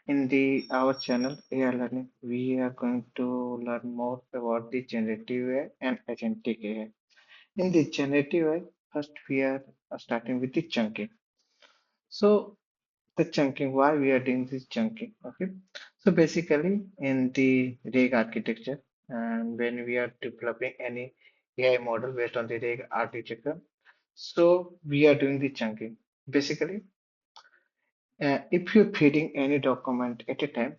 In the our channel AI Learning, we are going to learn more about the generative AI and agentic AI. In the generative AI, first we are starting with the chunking. So the chunking, why we are doing this chunking? Okay. So basically, in the RAG architecture, and when we are developing any AI model based on the RAG architecture, so we are doing the chunking. Basically, if you're feeding any document at a time,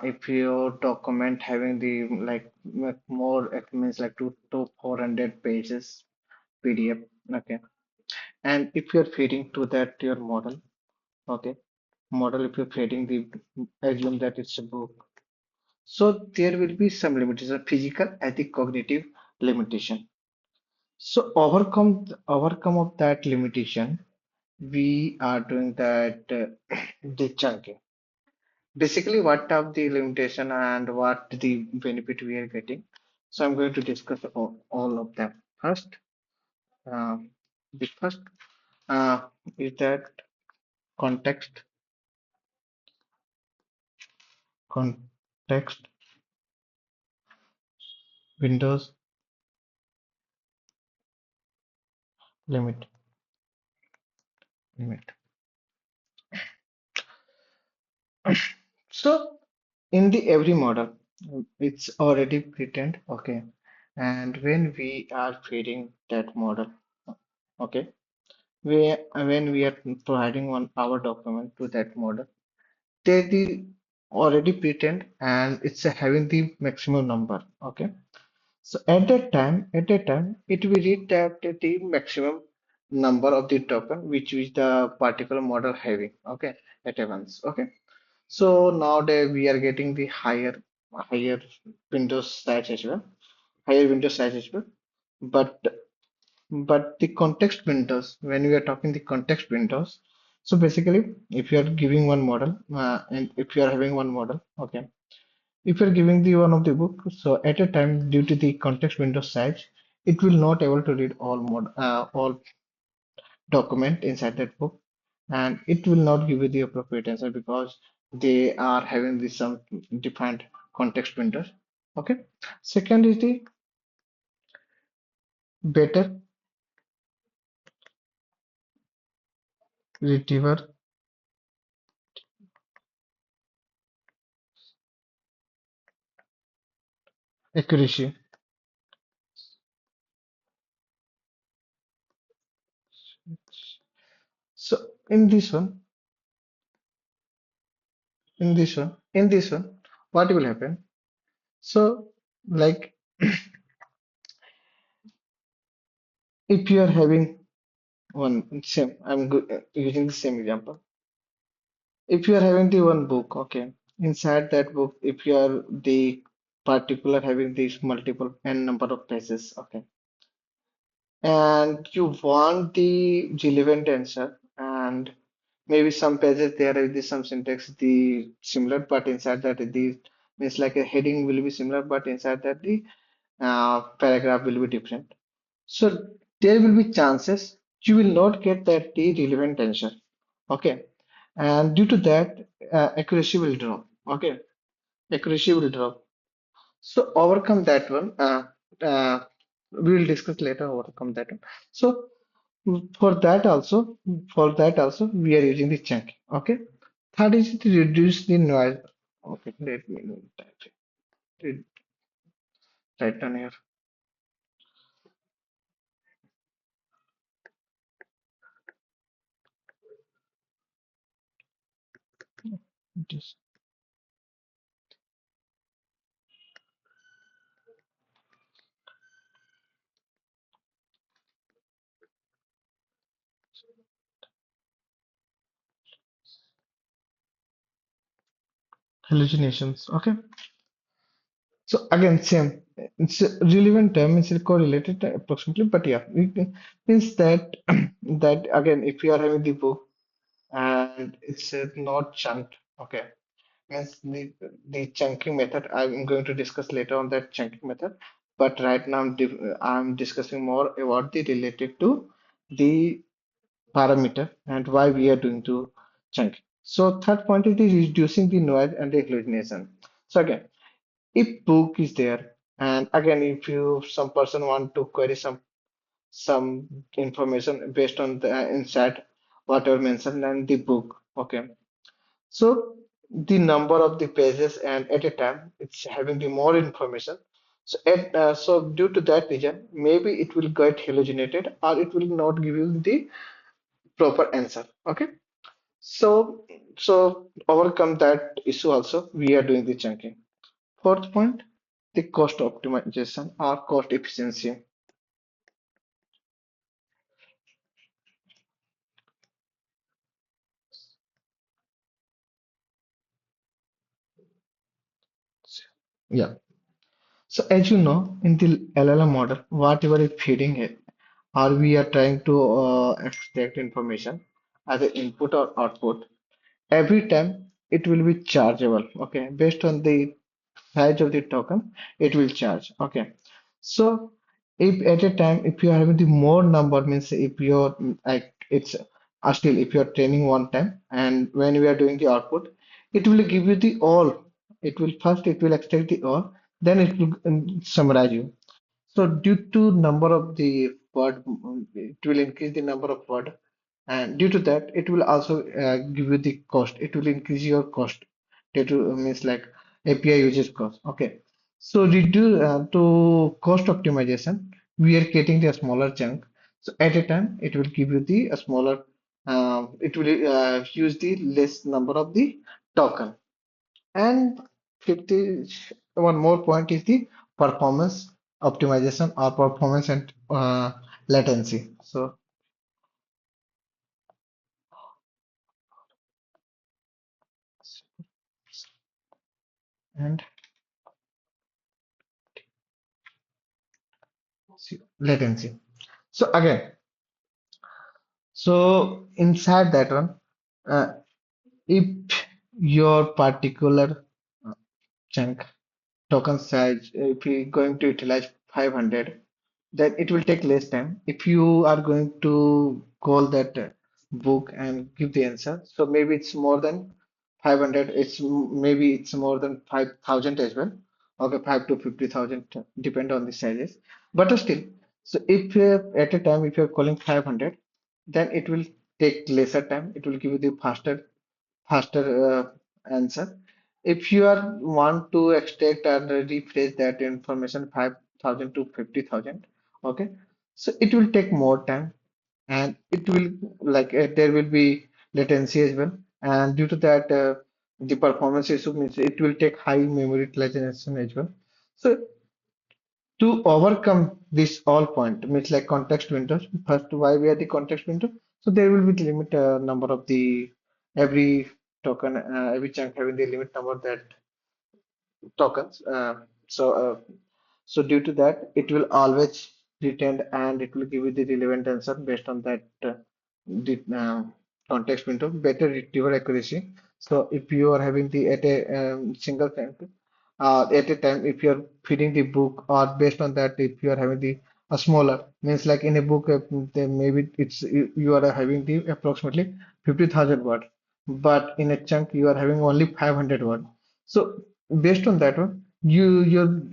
if your document having the more, it means like 2 to 400 pages PDF, okay, and if you're feeding to that your model, okay, model, if you're feeding the, assume that it's a book, so there will be some limitation, physical, ethic, cognitive limitation. So overcome of that limitation, we are doing that the chunking. Basically, what are the limitation and what the benefit we are getting? So I'm going to discuss all of them. First, uh, the first is that context, context windows limit, limit. So in the every model, it's already pretend, okay. And when we are feeding that model, okay, when we are providing one our document to that model, they the already pretend and it's having the maximum number, okay. So at that time it will read that the maximum number of the token which the particular model having, okay, at a once, okay. So nowadays we are getting the higher windows size as well, higher window size as well. but but the context windows, when we are talking the context windows, so basically, if you are giving one model, and if you are having one model, okay, if you're giving the one of the book, so at a time, due to the context window size, it will not able to read all document inside that book, and it will not give you the appropriate answer because they are having the some defined context windows. Okay. Second is the better retriever accuracy. So in this one, what will happen? So like if you are having one same, using the same example. If you are having the one book, okay, inside that book, if you are the particular having these multiple n number of pages, okay, and you want the relevant answer, and maybe some pages there is the some syntax the similar, but inside that the means like a heading will be similar, but inside that the paragraph will be different. So there will be chances you will not get that the relevant answer. Okay. And due to that, accuracy will drop. Okay. Accuracy will drop. So overcome that one. Uh, we will discuss later overcome that one. So for that also, we are using the chunking. Okay. Third is to reduce the noise. Okay. Let me type it. Right down here. It is hallucinations. Okay. So again, same. It's a relevant term. It's correlated approximately, but yeah, it means that that again, if you are having the book and it's not chunked, okay, means the chunking method. I'm going to discuss later on that chunking method, but right now I'm discussing more about the related to the parameter and why we are doing to chunking. So third point it is reducing the noise and the hallucination. So again, if book is there, and again if you some person want to query some information based on the inside whatever mentioned in the book. Okay, so the number of the pages and at a time it's having the more information. So due to that reason, maybe it will get hallucinated or it will not give you the proper answer. Okay, so overcome that issue also we are doing the chunking. Fourth point, the cost optimization or cost efficiency. Yeah. So as you know, in the LLM model, whatever is feeding it, or we are trying to extract information as an input or output, every time it will be chargeable. Okay, based on the size of the token, it will charge. Okay, so if at a time if you are having the more number means if you're like it's still if you're training one time and when we are doing the output, it will give you the all. It will extract the all, then it will summarize you. So due to number of the word, it will increase the number of word, and due to that, it will also give you the cost. It will increase your cost. Due to means like API usage cost. Okay. So reduce to cost optimization, we are getting the smaller chunk. So at a time, it will give you the a smaller. It will use the less number of the token. And 50, one more point is the performance optimization or performance and latency. So, and latency. So again, so inside that one, uh, if your particular uh, chunk token size, if you're going to utilize 500, then it will take less time. If you are going to call that book and give the answer, so maybe it's more than 500. Maybe it's more than 5,000 as well. Okay, 5 to 50,000, depend on the sizes. But still, so if at a time if you're calling 500, then it will take lesser time. It will give you the faster answer. If you are want to extract and rephrase that information 5,000 to 50,000, okay, so it will take more time and it will like there will be latency as well. And due to that, the performance issue means it will take high memory utilization as well. So to overcome this all point means like context windows. First, why we are the context window? So there will be the limit number of the every token, every chunk having the limit number that tokens. So due to that, it will always retain and it will give you the relevant answer based on that the context window, better retrieval accuracy. So if you are having the at a single time, at a time, if you are feeding the book or based on that, if you are having the a smaller means like in a book, then maybe you are having the approximately 50,000 word, but in a chunk you are having only 500 word. So based on that one you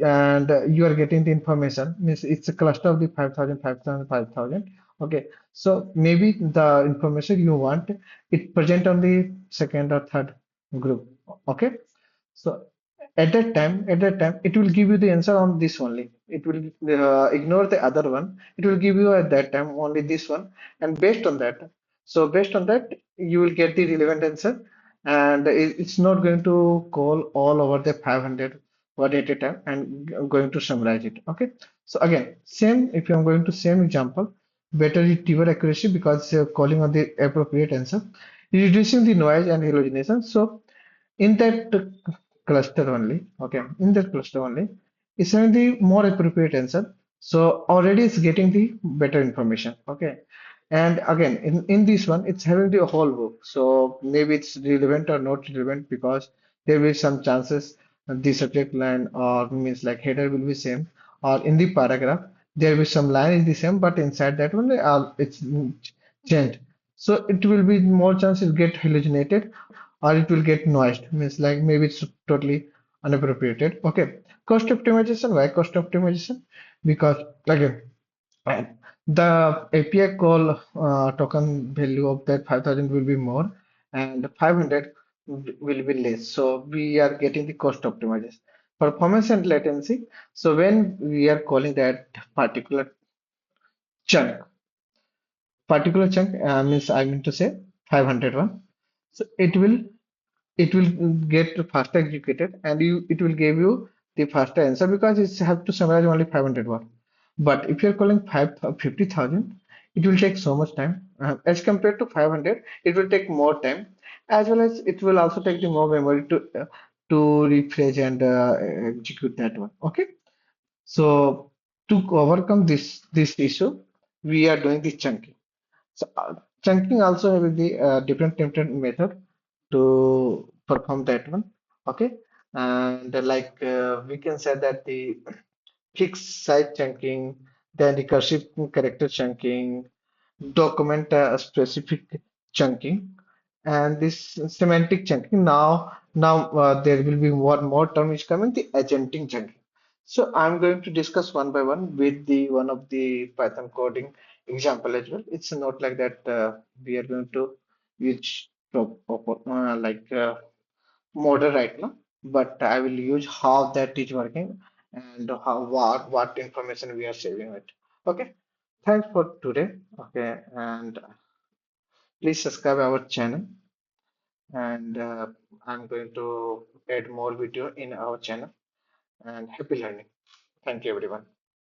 are getting the information means it's a cluster of the 5,000, 5,000, 5,000. Okay, so maybe the information you want it present on the second or third group. Okay, so at that time it will give you the answer on this only. It will ignore the other one. It will give you at that time only this one, and based on that you will get the relevant answer, and it's not going to call all over the 500 word at a time and going to summarize it. Okay, so again, same if I'm going to same example, better retrieval accuracy because calling on the appropriate answer, reducing the noise and hallucination. So in that cluster only, okay, in that cluster only, it's having the more appropriate answer. So already it's getting the better information. Okay. And again, in this one, it's having the whole book. So maybe it's relevant or not relevant because there will be some chances the subject line or means like header will be same, or in the paragraph there will be some line is the same, but inside that one it's changed. So it will be more chances get hallucinated or it will get noised. Means like maybe it's totally unappropriated. Okay. Cost optimization. Why cost optimization? Because again, and the API call token value of that 5,000 will be more and 500 will be less. So we are getting the cost optimization. Performance and latency. So when we are calling that chunk, particular chunk means I mean to say 500 one. So it will get faster executed and it will give you the faster answer because it's have to summarize only 500 word. But if you're calling 50,000, it will take so much time as compared to 500. It will take more time as well as it will also take the more memory to refresh and execute that one. Okay, so to overcome this issue, we are doing the chunking. So chunking also have the different method to perform that one. Okay, and we can say that the fixed size chunking, then recursive character chunking, document specific chunking, and this semantic chunking. Now there will be one more term is coming, the agentic chunking. So I'm going to discuss one by one with the one of the Python coding example as well. It's not like that we are going to use model right now, but I will use how that is working and how what information we are saving it. Okay, thanks for today. Okay, and please subscribe our channel, and I'm going to add more video in our channel. And happy learning. Thank you, everyone.